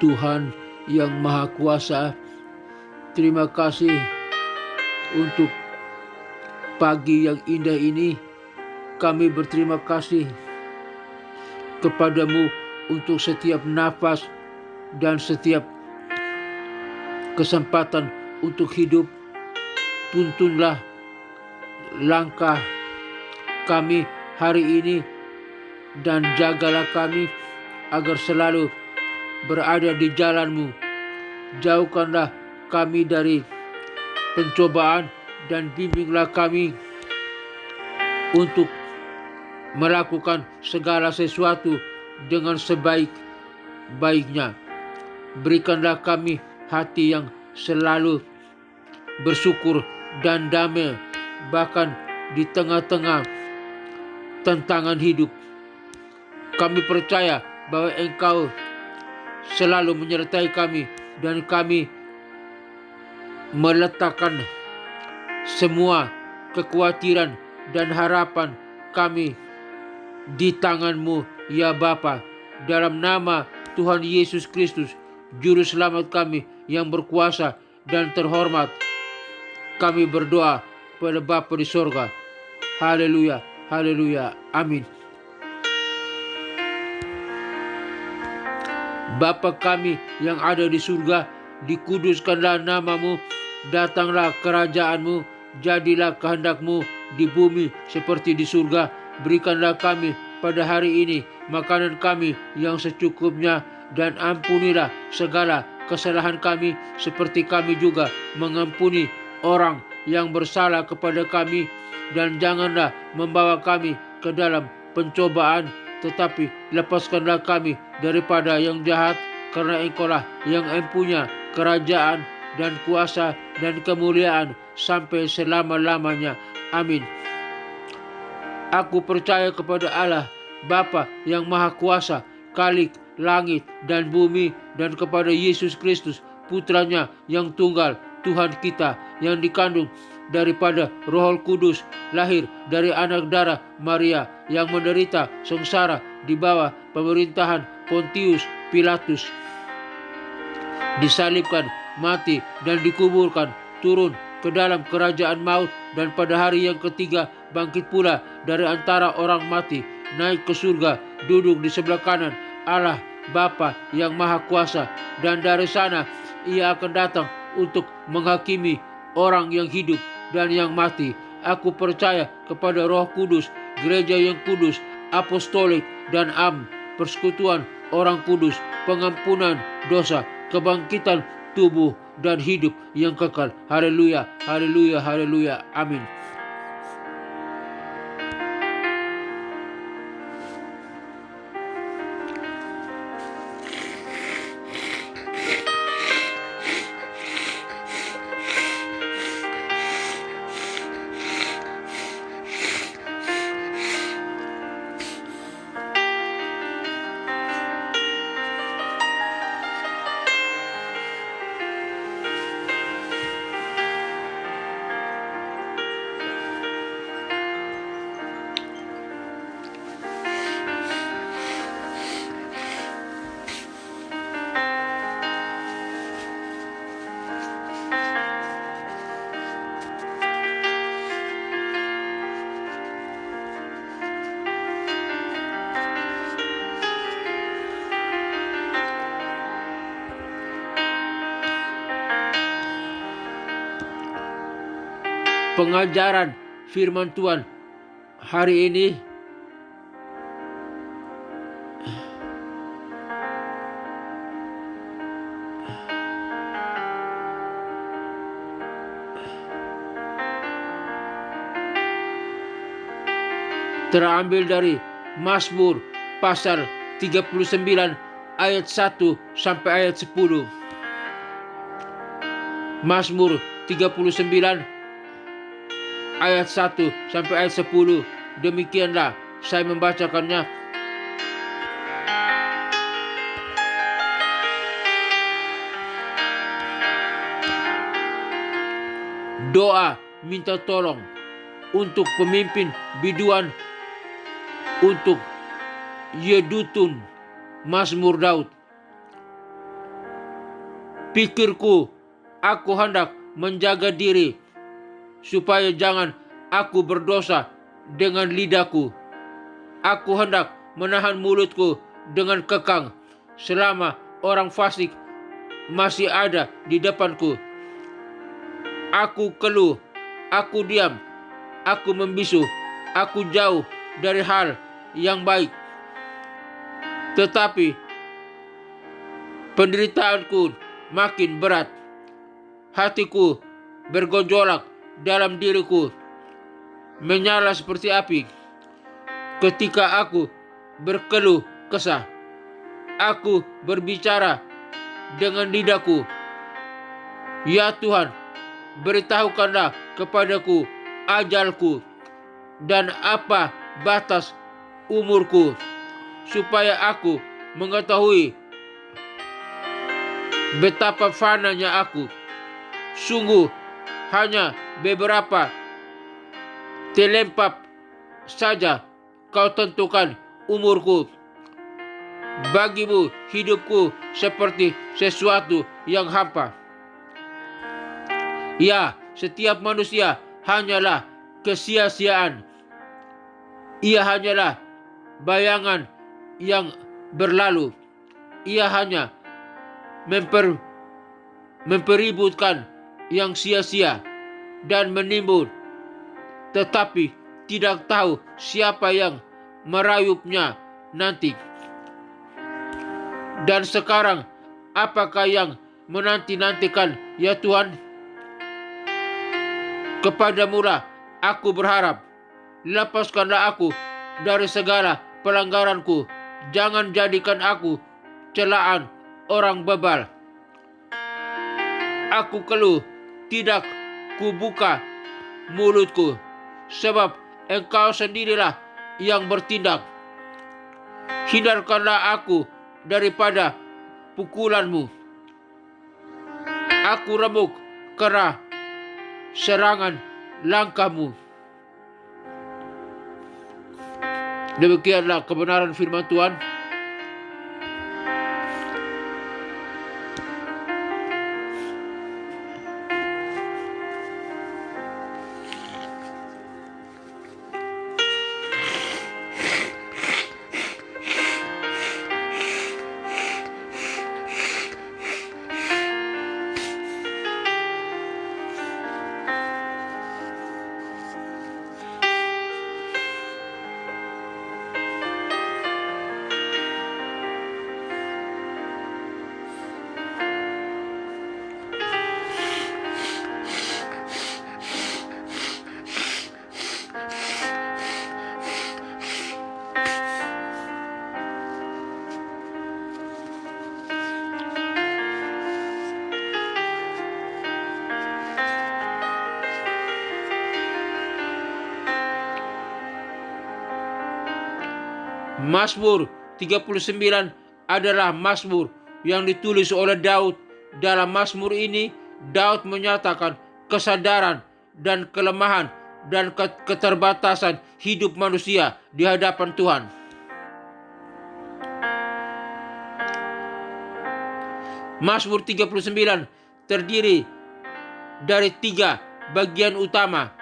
Tuhan yang Maha Kuasa, terima kasih untuk pagi yang indah ini. Kami berterima kasih kepadamu untuk setiap nafas dan setiap kesempatan untuk hidup. Tuntunlah langkah kami hari ini dan jagalah kami agar selalu berada di jalan-Mu. Jauhkanlah kami dari pencobaan dan bimbinglah kami untuk melakukan segala sesuatu dengan sebaik-baiknya. Berikanlah kami hati yang selalu bersyukur dan damai, bahkan di tengah-tengah tantangan hidup. Kami percaya bahwa Engkau selalu menyertai kami, dan kami meletakkan semua kekhawatiran dan harapan kami di tangan-Mu, ya Bapa. Dalam nama Tuhan Yesus Kristus, Juru Selamat kami yang berkuasa dan terhormat, kami berdoa kepada Bapa di sorga. Haleluya, haleluya, amin. Bapa kami yang ada di surga, dikuduskanlah nama-Mu, datanglah kerajaan-Mu, jadilah kehendak-Mu di bumi seperti di surga. Berikanlah kami pada hari ini makanan kami yang secukupnya, dan ampunilah segala kesalahan kami seperti kami juga mengampuni orang yang bersalah kepada kami, dan janganlah membawa kami ke dalam pencobaan, tetapi lepaskanlah kami daripada yang jahat, karena Engkau-lah yang empunya kerajaan dan kuasa dan kemuliaan sampai selama-lamanya. Amin. Aku percaya kepada Allah, Bapa yang Maha Kuasa, Khalik langit dan bumi, dan kepada Yesus Kristus, Putranya yang tunggal, Tuhan kita, yang dikandung daripada Roh Kudus, lahir dari anak darah Maria, yang menderita sengsara di bawah pemerintahan Pontius Pilatus, disalibkan, mati, dan dikuburkan, turun ke dalam kerajaan maut, dan pada hari yang ketiga bangkit pula dari antara orang mati, naik ke surga, duduk di sebelah kanan Allah Bapa yang Maha Kuasa, dan dari sana Ia akan datang untuk menghakimi orang yang hidup dan yang mati. Aku percaya kepada Roh Kudus, gereja yang kudus, apostolik dan persekutuan orang kudus, pengampunan dosa, kebangkitan tubuh dan hidup yang kekal. Haleluya, haleluya, haleluya, amin. Pengajaran firman Tuhan hari ini terambil dari Mazmur pasal 39 ayat 1 sampai ayat 10. Mazmur 39 ayat 1 sampai ayat 10. Demikianlah saya membacakannya. Doa minta tolong untuk pemimpin biduan, untuk Yedutun, Mazmur Daud. pikirku, aku hendak menjaga diri supaya jangan aku berdosa dengan lidahku. Aku hendak menahan mulutku dengan kekang selama orang fasik masih ada di depanku. Aku keluh, aku diam, aku membisu, aku jauh dari hal yang baik. Tetapi penderitaanku makin berat. Hatiku bergejolak dalam diriku, menyala seperti api. Ketika aku berkeluh kesah, aku berbicara dengan lidahku. Ya Tuhan, beritahukanlah kepadaku ajalku dan apa batas umurku, supaya aku mengetahui betapa fananya aku. Sungguh hanya beberapa telempap saja kau tentukan umurku. Bagimu hidupku seperti sesuatu yang hampa. Ya, setiap manusia hanyalah kesia-siaan. Ia hanyalah bayangan yang berlalu. Ia hanya mempeributkan yang sia-sia dan menimbun, tetapi tidak tahu siapa yang merayupnya nanti. Dan sekarang, apakah yang menanti-nantikan, ya Tuhan? Kepadamu-lah aku berharap. Lepaskanlah aku dari segala pelanggaranku. Jangan jadikan aku celaan orang bebal. Aku keluh, tidak kubuka mulutku, sebab Engkau sendirilah yang bertindak. Hindarkanlah aku daripada pukulanmu. Aku remuk karena serangan langkahmu. Demikianlah kebenaran firman Tuhan. Mazmur 39 adalah mazmur yang ditulis oleh Daud. Dalam mazmur ini, Daud menyatakan kesadaran dan kelemahan dan keterbatasan hidup manusia di hadapan Tuhan. Mazmur 39 terdiri dari 3 bagian utama.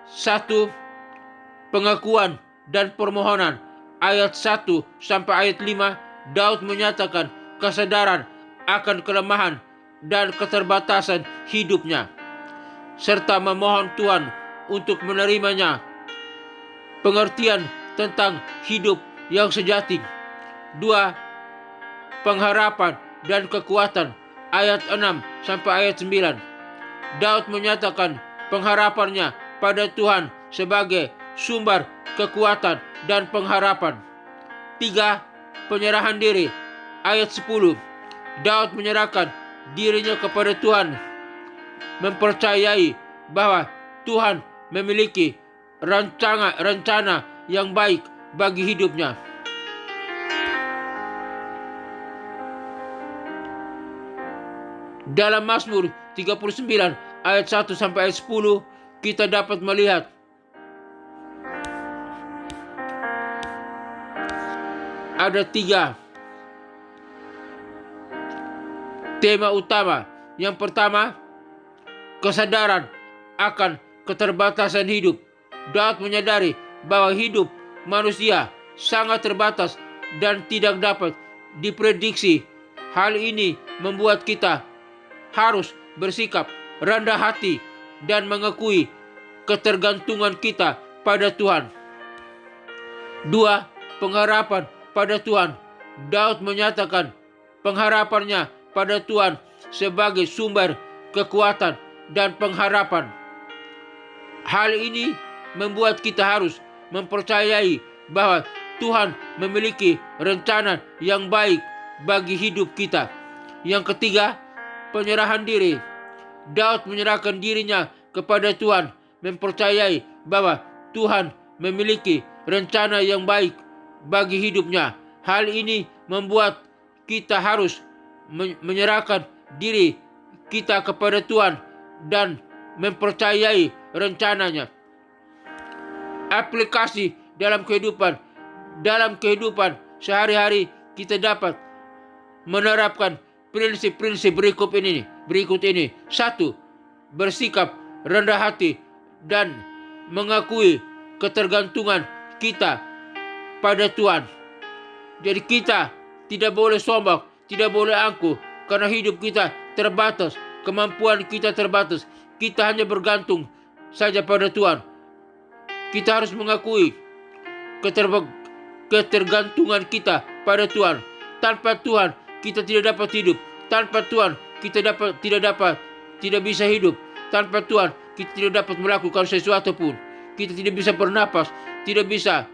1. Pengakuan dan permohonan. Ayat 1 sampai ayat 5, Daud menyatakan kesadaran akan kelemahan dan keterbatasan hidupnya, serta memohon Tuhan untuk menerimanya. Pengertian tentang hidup yang sejati. 2. Pengharapan dan kekuatan. Ayat 6 sampai ayat 9. Daud menyatakan pengharapannya pada Tuhan sebagai sumber kekuatan dan pengharapan. 3. Penyerahan diri. Ayat 10. Daud menyerahkan dirinya kepada Tuhan, mempercayai bahwa Tuhan memiliki rencana yang baik bagi hidupnya. Dalam Mazmur 39 ayat 1 sampai ayat 10, kita dapat melihat ada 3 tema utama. Yang pertama, kesadaran akan keterbatasan hidup. Daud menyadari bahwa hidup manusia sangat terbatas dan tidak dapat diprediksi. Hal ini membuat kita harus bersikap rendah hati dan mengakui ketergantungan kita pada Tuhan. 2. Pengharapan pada Tuhan. Daud menyatakan pengharapannya pada Tuhan sebagai sumber kekuatan dan pengharapan. Hal ini membuat kita harus mempercayai bahwa Tuhan memiliki rencana yang baik bagi hidup kita. Yang ketiga, penyerahan diri. Daud menyerahkan dirinya kepada Tuhan, mempercayai bahwa Tuhan memiliki rencana yang baik bagi hidupnya. Hal ini membuat kita harus menyerahkan diri kita kepada Tuhan dan mempercayai rencananya. Aplikasi dalam kehidupan sehari-hari kita dapat menerapkan prinsip-prinsip berikut ini. 1. Bersikap rendah hati dan mengakui ketergantungan kita pada Tuhan. Jadi kita tidak boleh sombong, tidak boleh angkuh, karena hidup kita terbatas, kemampuan kita terbatas. Kita hanya bergantung saja pada Tuhan. Kita harus mengakui ketergantungan kita pada Tuhan. Tanpa Tuhan kita tidak dapat hidup. Tanpa Tuhan kita tidak bisa hidup. Tanpa Tuhan kita tidak dapat melakukan sesuatu pun. Kita tidak bisa bernapas, tidak bisa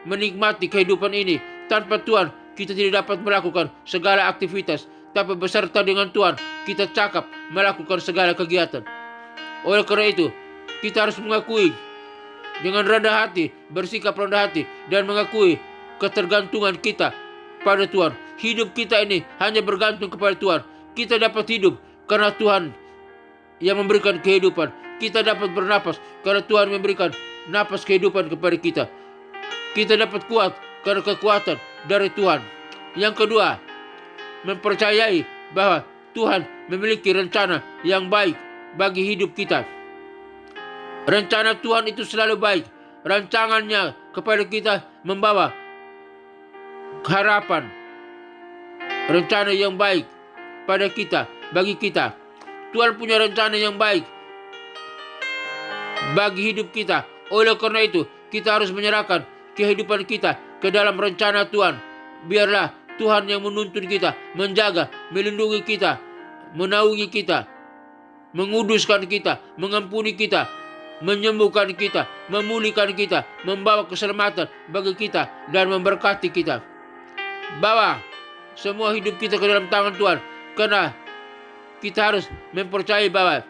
menikmati kehidupan ini. Tanpa Tuhan kita tidak dapat melakukan segala aktivitas. Tapi beserta dengan Tuhan kita cakap melakukan segala kegiatan. Oleh karena itu kita harus mengakui dengan rendah hati, bersikap rendah hati, dan mengakui ketergantungan kita pada Tuhan. Hidup kita ini hanya bergantung kepada Tuhan. Kita dapat hidup karena Tuhan yang memberikan kehidupan. Kita dapat bernapas karena Tuhan memberikan napas kehidupan kepada kita. Kita dapat kuat karena kekuatan dari Tuhan. Yang kedua, mempercayai bahwa Tuhan memiliki rencana yang baik bagi hidup kita. Rencana Tuhan itu selalu baik. Rancangannya kepada kita membawa harapan. Rencana yang baik pada kita, bagi kita. Tuhan punya rencana yang baik bagi hidup kita. Oleh karena itu, kita harus menyerahkan kehidupan kita ke dalam rencana Tuhan. Biarlah Tuhan yang menuntun kita, menjaga, melindungi kita, menaungi kita, menguduskan kita, mengampuni kita, menyembuhkan kita, memulihkan kita, membawa keselamatan bagi kita, dan memberkati kita. Bawa semua hidup kita ke dalam tangan Tuhan, karena kita harus mempercayai bahwa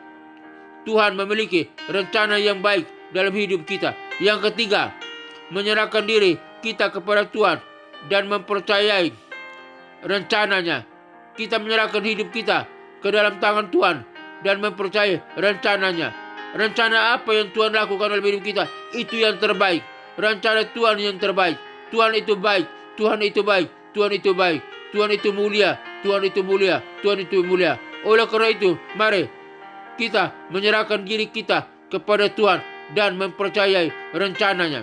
Tuhan memiliki rencana yang baik dalam hidup kita. Yang ketiga, menyerahkan diri kita kepada Tuhan dan mempercayai rencananya. Kita menyerahkan hidup kita ke dalam tangan Tuhan dan mempercayai rencananya. Rencana apa yang Tuhan lakukan dalam hidup kita, itu yang terbaik. Rencana Tuhan yang terbaik. Tuhan itu baik, Tuhan itu baik, Tuhan itu baik, Tuhan itu mulia, Tuhan itu mulia, Tuhan itu mulia. Oleh karena itu, mari kita menyerahkan diri kita kepada Tuhan dan mempercayai rencananya.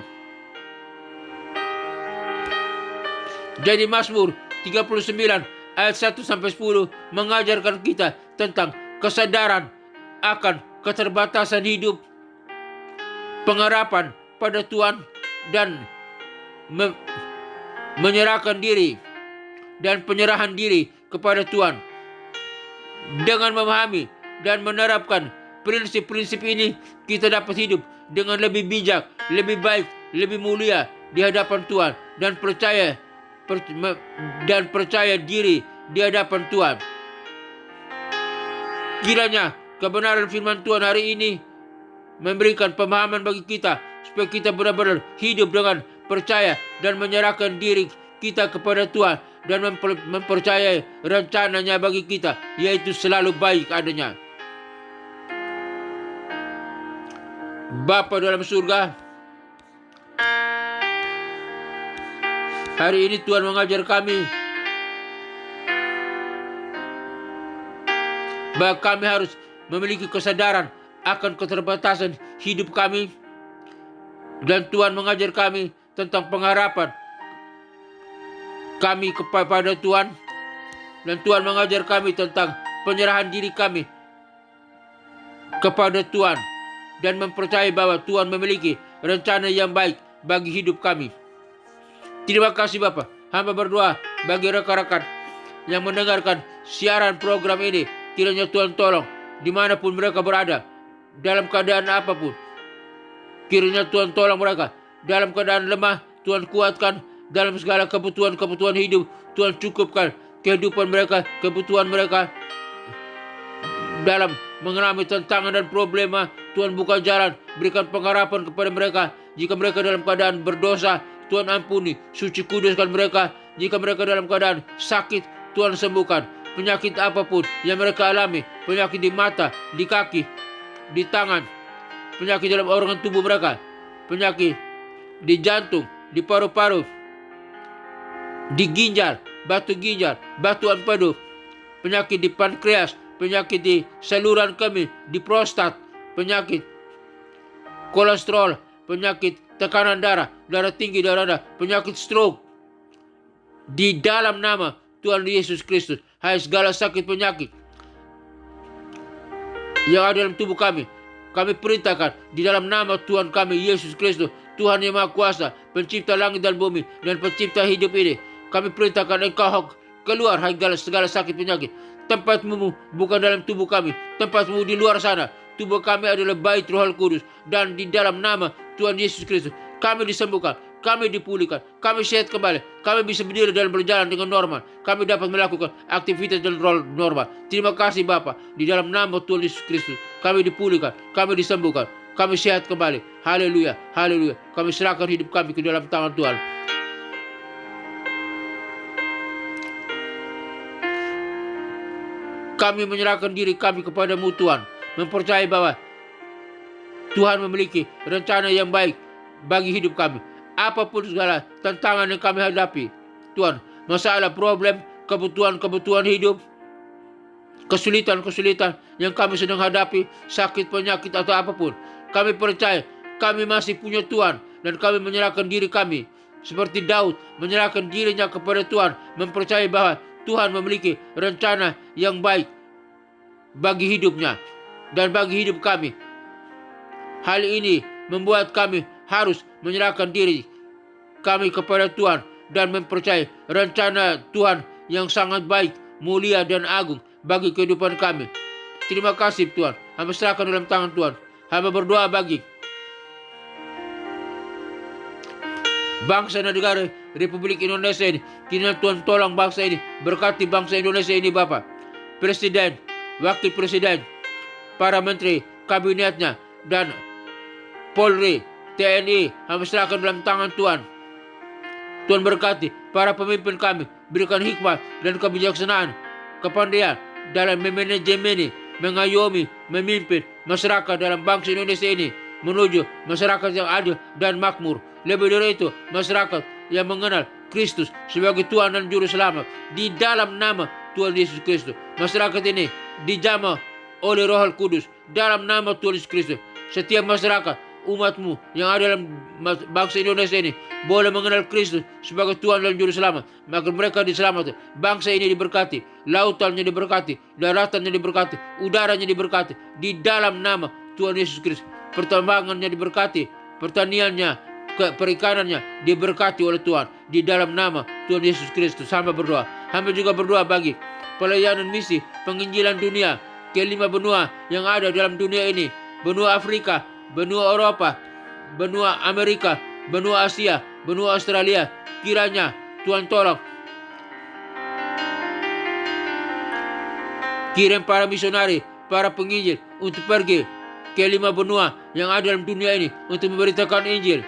Jadi Mazmur 39 ayat 1-10 mengajarkan kita tentang kesadaran akan keterbatasan hidup, pengharapan pada Tuhan, dan menyerahkan diri dan penyerahan diri kepada Tuhan. Dengan memahami dan menerapkan prinsip-prinsip ini, kita dapat hidup dengan lebih bijak, lebih baik, lebih mulia di hadapan Tuhan, dan percaya diri di hadapan Tuhan. Kiranya kebenaran firman Tuhan hari ini memberikan pemahaman bagi kita, supaya kita benar-benar hidup dengan percaya dan menyerahkan diri kita kepada Tuhan, dan mempercayai rencananya bagi kita, yaitu selalu baik adanya. Bapa dalam surga, hari ini Tuhan mengajar kami bahwa kami harus memiliki kesadaran akan keterbatasan hidup kami, dan Tuhan mengajar kami tentang pengharapan kami kepada Tuhan, dan Tuhan mengajar kami tentang penyerahan diri kami kepada Tuhan dan mempercayai bahwa Tuhan memiliki rencana yang baik bagi hidup kami. Terima kasih Bapa. Hamba berdoa bagi rekan-rekan yang mendengarkan siaran program ini. Kiranya Tuhan tolong dimanapun mereka berada, dalam keadaan apapun. Kiranya Tuhan tolong mereka dalam keadaan lemah, Tuhan kuatkan. Dalam segala kebutuhan hidup, Tuhan cukupkan kehidupan mereka, kebutuhan mereka. Dalam mengalami tantangan dan problema, Tuhan buka jalan, berikan pengharapan kepada mereka. Jika mereka dalam keadaan berdosa, Tuhan ampuni, suci kuduskan mereka. Jika mereka dalam keadaan sakit, Tuhan sembuhkan. Penyakit apapun yang mereka alami, penyakit di mata, di kaki, di tangan, penyakit dalam organ tubuh mereka, penyakit di jantung, di paru-paru, di ginjal, batu empedu, penyakit di pankreas, penyakit di saluran kemih, di prostat, penyakit kolesterol, penyakit tekanan darah, darah tinggi, darah rendah, penyakit stroke. Di dalam nama Tuhan Yesus Kristus, hai segala sakit penyakit yang ada dalam tubuh kami, kami perintahkan di dalam nama Tuhan kami Yesus Kristus, Tuhan yang Maha Kuasa, pencipta langit dan bumi dan pencipta hidup ini. Kami perintahkan Engkau keluar hai segala sakit penyakit. Tempatmu bukan dalam tubuh kami, tempatmu di luar sana. Tubuh kami adalah bait Roh Kudus, dan di dalam nama Tuhan Yesus Kristus kami disembuhkan, kami dipulihkan, kami sehat kembali, kami bisa berdiri dan berjalan dengan normal, kami dapat melakukan aktivitas dan role normal. Terima kasih Bapa, di dalam nama Tuhan Yesus Kristus kami dipulihkan, kami disembuhkan, kami sehat kembali. Haleluya, haleluya. Kami serahkan hidup kami ke dalam tangan Tuhan. Kami menyerahkan diri kami kepadamu Tuhan, mempercayai bahwa Tuhan memiliki rencana yang baik bagi hidup kami. Apapun segala tantangan yang kami hadapi, Tuhan, masalah, problem, kebutuhan hidup, kesulitan yang kami sedang hadapi, sakit, penyakit atau apapun, kami percaya kami masih punya Tuhan, dan kami menyerahkan diri kami seperti Daud menyerahkan dirinya kepada Tuhan, mempercayai bahwa Tuhan memiliki rencana yang baik bagi hidupnya dan bagi hidup kami. Hal ini membuat kami harus menyerahkan diri kami kepada Tuhan dan mempercayai rencana Tuhan yang sangat baik, mulia dan agung bagi kehidupan kami. Terima kasih Tuhan. Hamba serahkan dalam tangan Tuhan. Hamba berdoa bagi bangsa dan negara Republik Indonesia ini. Kiranya Tuhan tolong bangsa ini, berkati bangsa Indonesia ini Bapa. Presiden, wakil presiden, para menteri, kabinetnya, dan Polri, TNI, hamba serahkan dalam tangan Tuhan. Tuhan berkati para pemimpin kami, berikan hikmat dan kebijaksanaan, kepandaian dalam memanajemen ini, mengayomi, memimpin masyarakat dalam bangsa Indonesia ini menuju masyarakat yang adil dan makmur. Lebih dari itu, masyarakat yang mengenal Kristus sebagai Tuhan dan Juru Selamat di dalam nama Tuhan Yesus Kristus. Masyarakat ini dijamah oleh Roh Kudus dalam nama Tuhan Yesus Kristus. Setiap masyarakat, umatmu yang ada dalam bangsa Indonesia ini boleh mengenal Kristus sebagai Tuhan dan Juru Selamat, maka mereka diselamatkan. Bangsa ini diberkati, lautannya diberkati, daratannya diberkati, udaranya diberkati di dalam nama Tuhan Yesus Kristus. Pertambangannya diberkati, pertaniannya, perikanannya diberkati oleh Tuhan di dalam nama Tuhan Yesus Kristus. Hamba berdoa. Hamba juga berdoa bagi pelayanan misi penginjilan dunia ke 5 benua yang ada dalam dunia ini, benua Afrika, benua Eropa, benua Amerika, benua Asia, benua Australia. Kiranya Tuhan tolong kirim para misionari, para penginjil untuk pergi ke 5 benua yang ada dalam dunia ini untuk memberitakan Injil,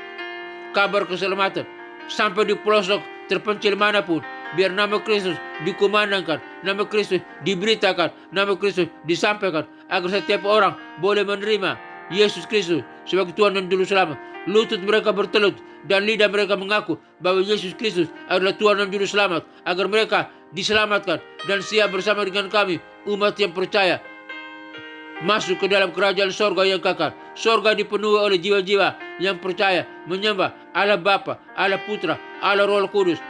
kabar keselamatan sampai di pelosok terpencil manapun. Biar nama Kristus dikumandangkan, nama Kristus diberitakan, nama Kristus disampaikan, agar setiap orang boleh menerima Yesus Kristus sebagai Tuhan dan Juru Selamat. Lutut mereka bertelut dan lidah mereka mengaku bahwa Yesus Kristus adalah Tuhan dan Juru Selamat, agar mereka diselamatkan dan siap bersama dengan kami, umat yang percaya masuk ke dalam kerajaan sorga yang kekal. Sorga dipenuhi oleh jiwa-jiwa yang percaya menyembah Allah Bapa, Allah Putra, Allah Roh Kudus,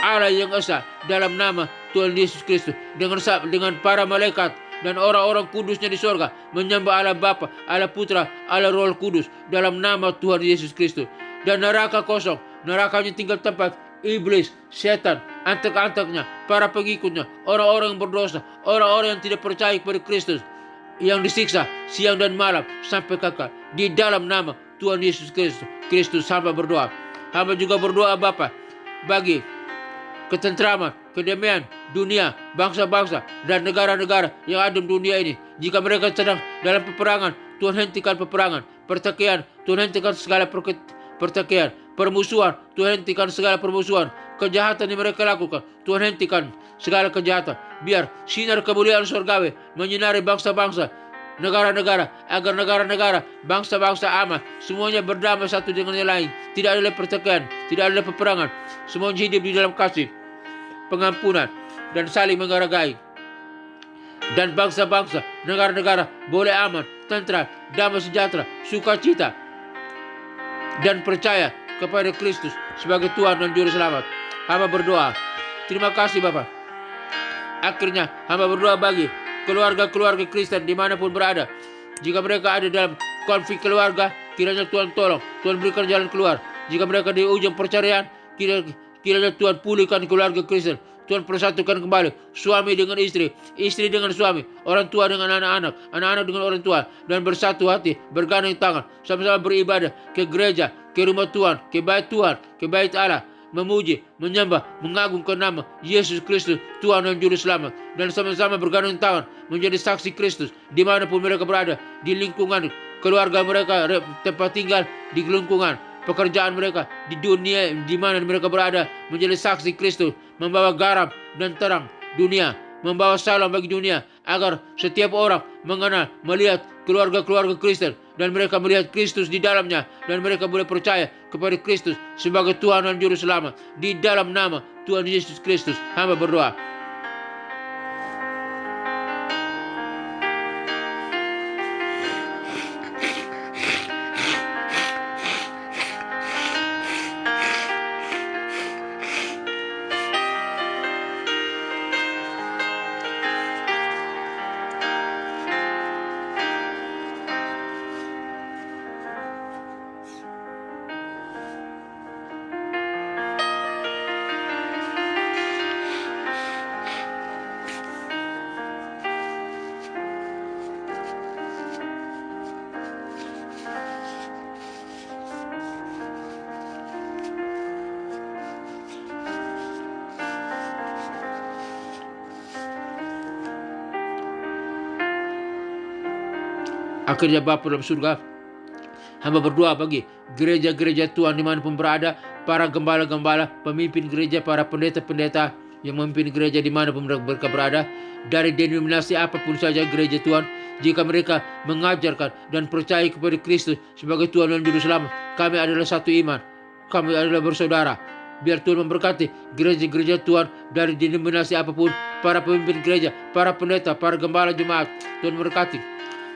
Allah yang esa dalam nama Tuhan Yesus Kristus, dengan para malaikat dan orang-orang kudusnya di sorga menyembah Allah Bapa, Allah Putra, Allah Roh Kudus dalam nama Tuhan Yesus Kristus. Dan neraka kosong, nerakanya tinggal tempat iblis, setan, antek-anteknya, para pengikutnya, orang-orang yang berdosa, orang-orang yang tidak percaya kepada Kristus, yang disiksa siang dan malam sampai kekal di dalam nama Tuhan Yesus Kristus. Hamba berdoa. Hamba juga berdoa Bapa bagi ketentraman, kedamaian dunia, bangsa-bangsa dan negara-negara yang ada di dunia ini. Jika mereka sedang dalam peperangan, Tuhan hentikan peperangan. Pertikaian, Tuhan hentikan segala pertikaian. Permusuhan, Tuhan hentikan segala permusuhan. Kejahatan yang mereka lakukan, Tuhan hentikan segala kejahatan. Biar sinar kemuliaan surgawi menyinari bangsa-bangsa, negara-negara, agar negara-negara, bangsa-bangsa aman, semuanya berdamai satu dengan yang lain. Tidak ada pertikaian, tidak ada peperangan. Semuanya hidup di dalam kasih, pengampunan, dan saling menghargai. Dan bangsa-bangsa, negara-negara boleh aman, tentram, damai sejahtera, sukacita, dan percaya kepada Kristus sebagai Tuhan dan Juru Selamat. Hamba berdoa. Terima kasih Bapa. Akhirnya hamba berdoa bagi keluarga-keluarga Kristen dimanapun berada. Jika mereka ada dalam konflik keluarga, kiranya Tuhan tolong, Tuhan berikan jalan keluar. Jika mereka di ujung perceraian, kiranya Tuhan pulihkan keluarga Kristen. Tuhan persatukan kembali suami dengan istri, istri dengan suami, orang tua dengan anak-anak, anak-anak dengan orang tua, dan bersatu hati, bergandeng tangan, sama-sama beribadah ke gereja, ke rumah Tuhan, ke bait Tuhan, ke bait Allah, memuji, menyembah, mengagungkan nama Yesus Kristus, Tuhan dan Juru Selamat, dan sama-sama bergandeng tangan menjadi saksi Kristus dimanapun mereka berada, di lingkungan keluarga mereka, tempat tinggal, di lingkungan pekerjaan mereka, di dunia di mana mereka berada, menjadi saksi Kristus, membawa garam dan terang dunia, membawa salam bagi dunia, agar setiap orang mengenal, melihat keluarga-keluarga Kristen, dan mereka melihat Kristus di dalamnya, dan mereka boleh percaya kepada Kristus sebagai Tuhan dan Juru Selamat. Di dalam nama Tuhan Yesus Kristus, hamba berdoa. Akhirnya Bapa dalam surga, hamba berdoa bagi gereja-gereja Tuhan dimanapun berada, para gembala-gembala, pemimpin gereja, para pendeta-pendeta yang memimpin gereja dimanapun mereka berada, dari denominasi apapun saja gereja Tuhan, jika mereka mengajarkan dan percaya kepada Kristus sebagai Tuhan dan Juru Selamat, kami adalah satu iman, kami adalah bersaudara. Biar Tuhan memberkati gereja-gereja Tuhan dari denominasi apapun, para pemimpin gereja, para pendeta, para gembala jemaat, Tuhan memberkati.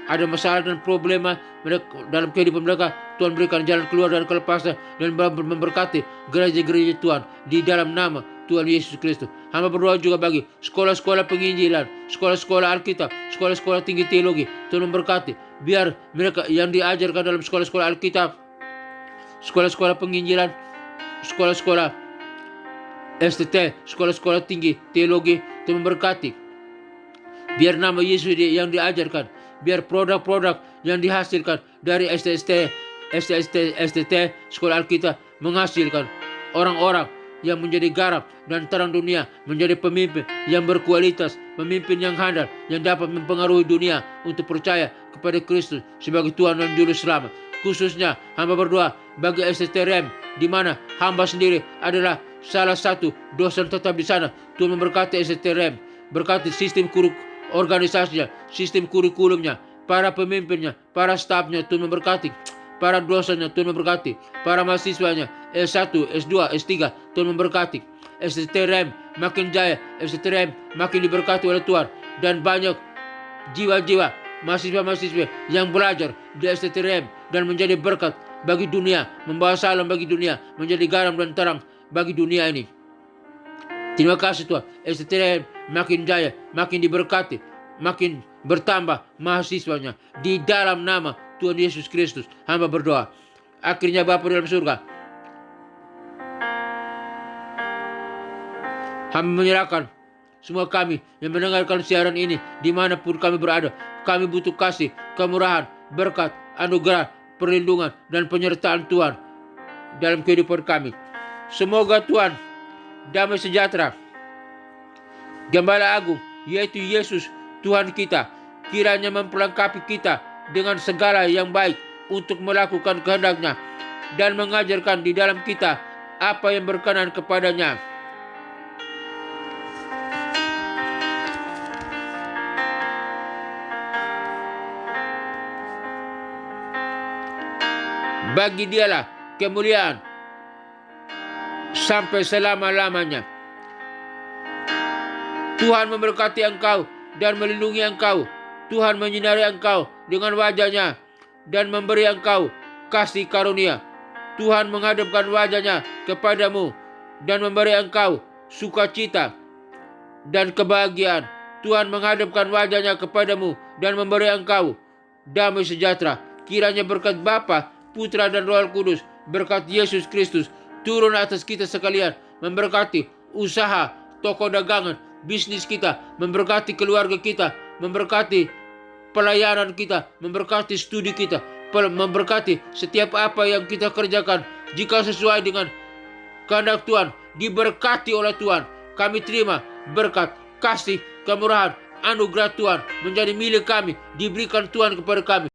Ada masalah dan problema mereka, dalam kehidupan mereka, Tuhan berikan jalan keluar dan kelepasan, dan memberkati gereja-gereja Tuhan di dalam nama Tuhan Yesus Kristus. Hamba berdoa juga bagi sekolah-sekolah penginjilan, sekolah-sekolah Alkitab, sekolah-sekolah tinggi teologi. Tuhan memberkati, biar mereka yang diajarkan dalam sekolah-sekolah Alkitab, sekolah-sekolah penginjilan, sekolah-sekolah STT, sekolah-sekolah tinggi teologi, Tuhan memberkati. Biar nama Yesus yang diajarkan, biar produk-produk yang dihasilkan dari STT, sekolah Alkitab menghasilkan orang-orang yang menjadi garam dan terang dunia, menjadi pemimpin yang berkualitas, pemimpin yang handal, yang dapat mempengaruhi dunia untuk percaya kepada Kristus sebagai Tuhan dan Juru Selamat. Khususnya hamba berdoa bagi STRM, di mana hamba sendiri adalah salah satu dosen tetap di sana. Tuhan memberkati STRM, berkati sistem organisasinya, sistem kurikulumnya, para pemimpinnya, para stafnya, Tuhan memberkati. Para dosennya, Tuhan memberkati. Para mahasiswanya, S1, S2, S3, Tuhan memberkati. STRM makin jaya, STRM makin diberkati oleh Tuhan. Dan banyak jiwa-jiwa mahasiswa-mahasiswa yang belajar di STTRM dan menjadi berkat bagi dunia, membawa salam bagi dunia, menjadi garam dan terang bagi dunia ini. Terima kasih Tuhan, STTRM makin jaya, makin diberkati, makin bertambah mahasiswanya. Di dalam nama Tuhan Yesus Kristus, hamba berdoa. Akhirnya Bapa dalam surga, hamba menyerahkan semua kami yang mendengarkan siaran ini dimanapun kami berada. Kami butuh kasih, kemurahan, berkat, anugerah, perlindungan, dan penyertaan Tuhan dalam kehidupan kami. Semoga Tuhan damai sejahtera, Gembala Agung, yaitu Yesus Tuhan kita, kiranya memperlengkapi kita dengan segala yang baik untuk melakukan kehendak-Nya dan mengajarkan di dalam kita apa yang berkenan kepadanya. Bagi Dialah kemuliaan sampai selama-lamanya. Tuhan memberkati engkau dan melindungi engkau. Tuhan menyinari engkau dengan wajah-Nya dan memberi engkau kasih karunia. Tuhan menghadapkan wajah-Nya kepadamu dan memberi engkau sukacita dan kebahagiaan. Tuhan menghadapkan wajah-Nya kepadamu dan memberi engkau damai sejahtera. Kiranya berkat Bapa, Putra dan Roh Kudus, berkat Yesus Kristus turun atas kita sekalian, memberkati usaha, toko dagangan, bisnis kita, memberkati keluarga kita, memberkati pelayanan kita, memberkati studi kita, memberkati setiap apa yang kita kerjakan. Jika sesuai dengan kehendak Tuhan, diberkati oleh Tuhan. Kami terima berkat, kasih, kemurahan, anugerah Tuhan menjadi milik kami, diberikan Tuhan kepada kami.